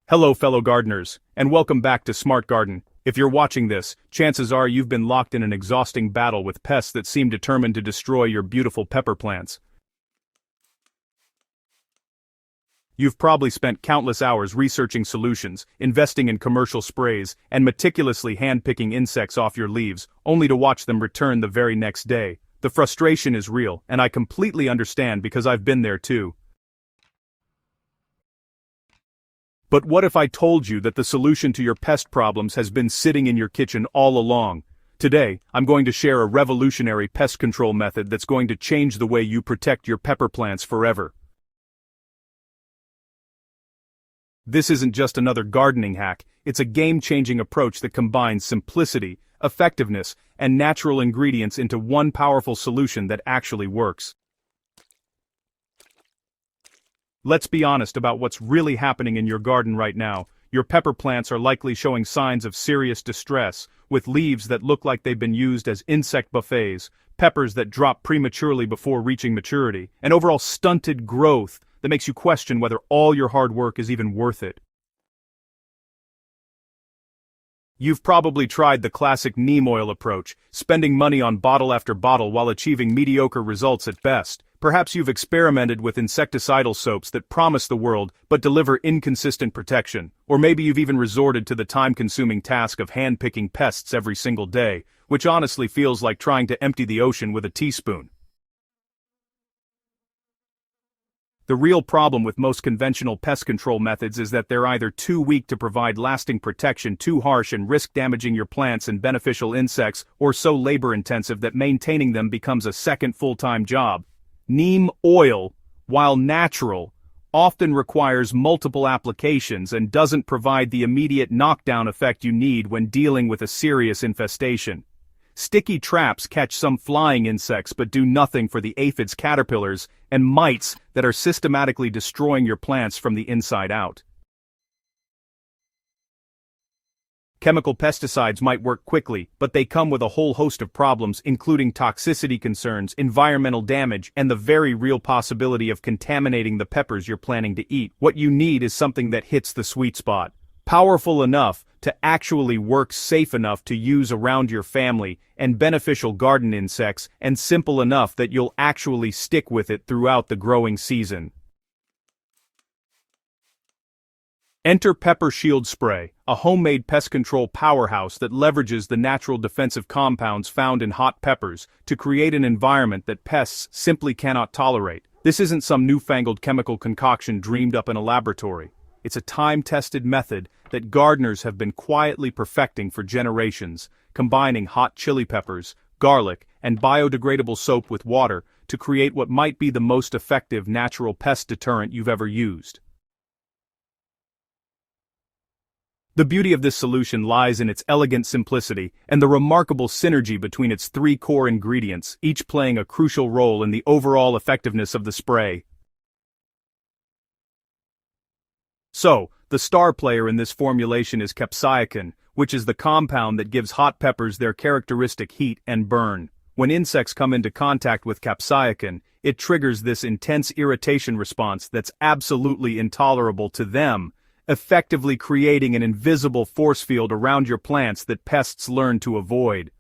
Hello fellow gardeners, and welcome back to Smart Garden. If you're watching this, chances are you've been locked in an exhausting battle with pests that seem determined to destroy your beautiful pepper plants. You've probably spent countless hours researching solutions, investing in commercial sprays, and meticulously handpicking insects off your leaves, only to watch them return the very next day. The frustration is real, and I completely understand because I've been there too. But what if I told you that the solution to your pest problems has been sitting in your kitchen all along? Today, I'm going to share a revolutionary pest control method that's going to change the way you protect your pepper plants forever. This isn't just another gardening hack, it's a game-changing approach that combines simplicity, effectiveness, and natural ingredients into one powerful solution that actually works. Let's be honest about what's really happening in your garden right now. Your pepper plants are likely showing signs of serious distress, with leaves that look like they've been used as insect buffets, peppers that drop prematurely before reaching maturity, and overall stunted growth that makes you question whether all your hard work is even worth it. You've probably tried the classic neem oil approach, spending money on bottle after bottle while achieving mediocre results at best. Perhaps you've experimented with insecticidal soaps that promise the world but deliver inconsistent protection. Or maybe you've even resorted to the time-consuming task of hand-picking pests every single day, which honestly feels like trying to empty the ocean with a teaspoon. The real problem with most conventional pest control methods is that they're either too weak to provide lasting protection, too harsh and risk damaging your plants and beneficial insects, or so labor-intensive that maintaining them becomes a second full-time job. Neem oil, while natural, often requires multiple applications and doesn't provide the immediate knockdown effect you need when dealing with a serious infestation. Sticky traps catch some flying insects but do nothing for the aphids, caterpillars, and mites that are systematically destroying your plants from the inside out. Chemical pesticides might work quickly, but they come with a whole host of problems, including toxicity concerns, environmental damage, and the very real possibility of contaminating the peppers you're planning to eat. What you need is something that hits the sweet spot. Powerful enough to actually work, safe enough to use around your family and beneficial garden insects, and simple enough that you'll actually stick with it throughout the growing season. Enter Pepper Shield Spray, a homemade pest control powerhouse that leverages the natural defensive compounds found in hot peppers to create an environment that pests simply cannot tolerate. This isn't some newfangled chemical concoction dreamed up in a laboratory. It's a time-tested method that gardeners have been quietly perfecting for generations, combining hot chili peppers, garlic, and biodegradable soap with water to create what might be the most effective natural pest deterrent you've ever used. The beauty of this solution lies in its elegant simplicity and the remarkable synergy between its three core ingredients, each playing a crucial role in the overall effectiveness of the spray. So, the star player in this formulation is capsaicin, which is the compound that gives hot peppers their characteristic heat and burn. When insects come into contact with capsaicin, it triggers this intense irritation response that's absolutely intolerable to them, effectively creating an invisible force field around your plants that pests learn to avoid.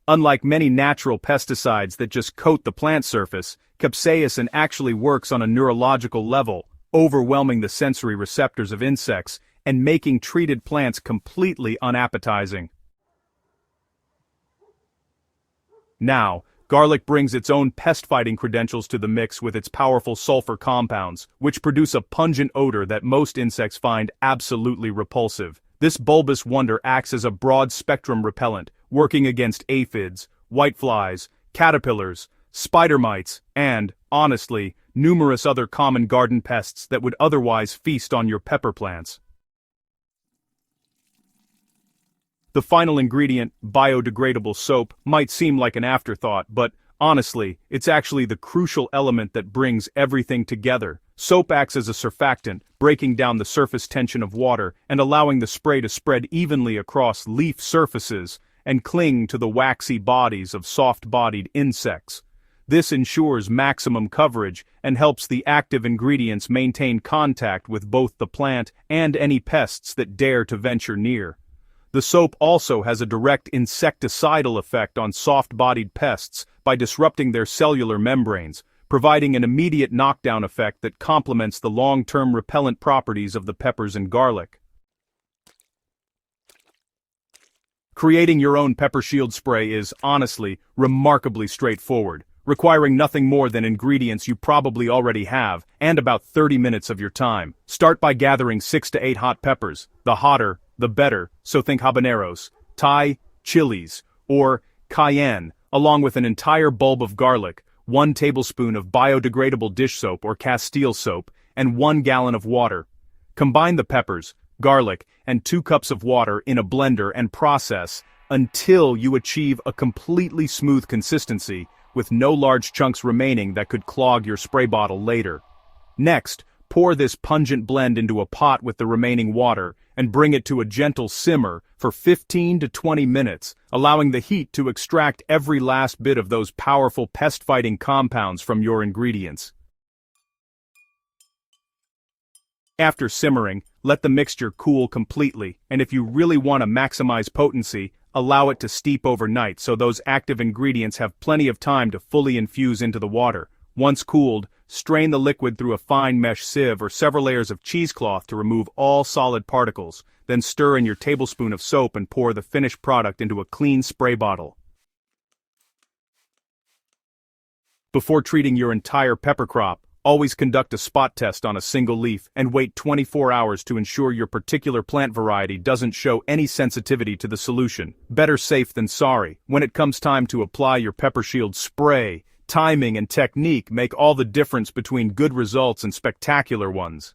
Unlike many natural pesticides that just coat the plant surface, capsaicin actually works on a neurological level, overwhelming the sensory receptors of insects and making treated plants completely unappetizing. Now, garlic brings its own pest-fighting credentials to the mix with its powerful sulfur compounds, which produce a pungent odor that most insects find absolutely repulsive. This bulbous wonder acts as a broad-spectrum repellent, working against aphids, whiteflies, caterpillars, spider mites, and, honestly, numerous other common garden pests that would otherwise feast on your pepper plants. The final ingredient, biodegradable soap, might seem like an afterthought, but, honestly, it's actually the crucial element that brings everything together. Soap acts as a surfactant, breaking down the surface tension of water and allowing the spray to spread evenly across leaf surfaces and cling to the waxy bodies of soft-bodied insects. This ensures maximum coverage and helps the active ingredients maintain contact with both the plant and any pests that dare to venture near. The soap also has a direct insecticidal effect on soft-bodied pests by disrupting their cellular membranes, providing an immediate knockdown effect that complements the long-term repellent properties of the peppers and garlic. Creating your own pepper shield spray is, honestly, remarkably straightforward, requiring nothing more than ingredients you probably already have, and about 30 minutes of your time. Start by gathering 6 to 8 hot peppers. The hotter, the better, so think habaneros, Thai, chilies, or cayenne, along with an entire bulb of garlic, 1 tablespoon of biodegradable dish soap or Castile soap, and 1 gallon of water. Combine the peppers, garlic, and 2 cups of water in a blender and process until you achieve a completely smooth consistency, with no large chunks remaining that could clog your spray bottle later. Next, pour this pungent blend into a pot with the remaining water and bring it to a gentle simmer for 15 to 20 minutes, allowing the heat to extract every last bit of those powerful pest-fighting compounds from your ingredients. After simmering, let the mixture cool completely, and if you really want to maximize potency, allow it to steep overnight so those active ingredients have plenty of time to fully infuse into the water. Once cooled, strain the liquid through a fine mesh sieve or several layers of cheesecloth to remove all solid particles, then stir in your tablespoon of soap and pour the finished product into a clean spray bottle. Before treating your entire pepper crop, always conduct a spot test on a single leaf and wait 24 hours to ensure your particular plant variety doesn't show any sensitivity to the solution. Better safe than sorry. When it comes time to apply your pepper shield spray, timing and technique make all the difference between good results and spectacular ones.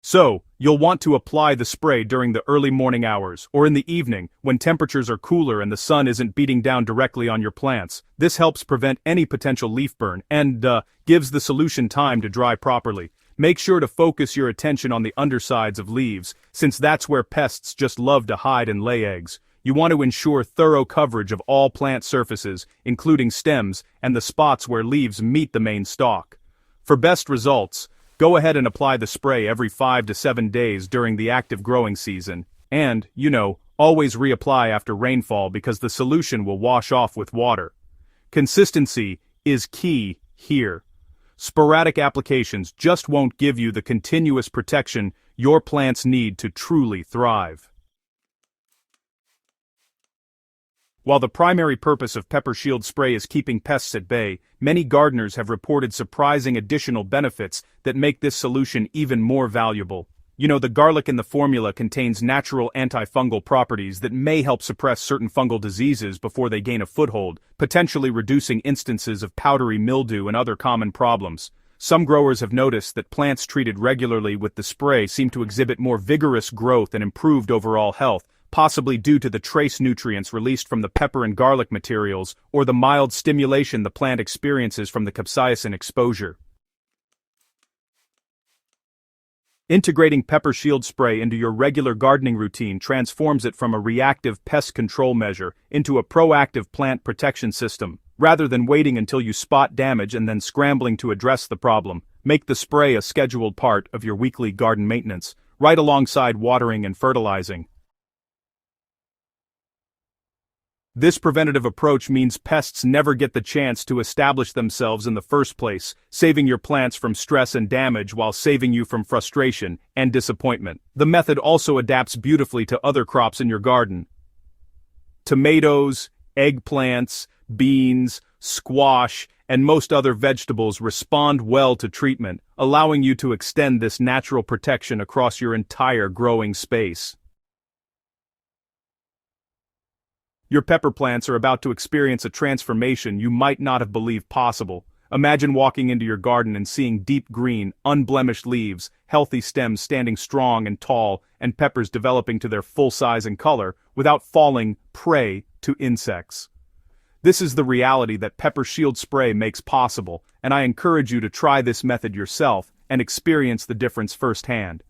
So, you'll want to apply the spray during the early morning hours, or in the evening, when temperatures are cooler and the sun isn't beating down directly on your plants. This helps prevent any potential leaf burn, and, gives the solution time to dry properly. Make sure to focus your attention on the undersides of leaves, since that's where pests just love to hide and lay eggs. You want to ensure thorough coverage of all plant surfaces, including stems, and the spots where leaves meet the main stalk. For best results, go ahead and apply the spray every 5 to 7 days during the active growing season, and, always reapply after rainfall because the solution will wash off with water. Consistency is key here. Sporadic applications just won't give you the continuous protection your plants need to truly thrive. While the primary purpose of pepper shield spray is keeping pests at bay, many gardeners have reported surprising additional benefits that make this solution even more valuable. The garlic in the formula contains natural antifungal properties that may help suppress certain fungal diseases before they gain a foothold, potentially reducing instances of powdery mildew and other common problems. Some growers have noticed that plants treated regularly with the spray seem to exhibit more vigorous growth and improved overall health, possibly due to the trace nutrients released from the pepper and garlic materials or the mild stimulation the plant experiences from the capsaicin exposure. Integrating pepper shield spray into your regular gardening routine transforms it from a reactive pest control measure into a proactive plant protection system. Rather than waiting until you spot damage and then scrambling to address the problem, make the spray a scheduled part of your weekly garden maintenance, right alongside watering and fertilizing. This preventative approach means pests never get the chance to establish themselves in the first place, saving your plants from stress and damage while saving you from frustration and disappointment. The method also adapts beautifully to other crops in your garden. Tomatoes, eggplants, beans, squash, and most other vegetables respond well to treatment, allowing you to extend this natural protection across your entire growing space. Your pepper plants are about to experience a transformation you might not have believed possible. Imagine walking into your garden and seeing deep green, unblemished leaves, healthy stems standing strong and tall, and peppers developing to their full size and color without falling prey to insects. This is the reality that Pepper Shield Spray makes possible, and I encourage you to try this method yourself and experience the difference firsthand.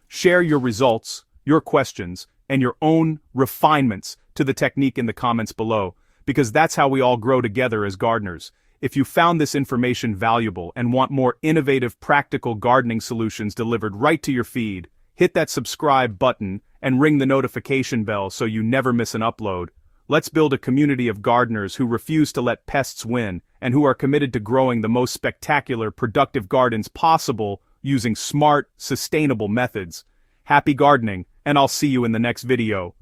Share your results, your questions, and your own refinements to the technique in the comments below. because that's how we all grow together as gardeners. If you found this information valuable and want more innovative, practical gardening solutions delivered right to your feed, hit that subscribe button and ring the notification bell so you never miss an upload. Let's build a community of gardeners who refuse to let pests win and who are committed to growing the most spectacular, productive gardens possible using smart, sustainable methods. Happy gardening, and I'll see you in the next video.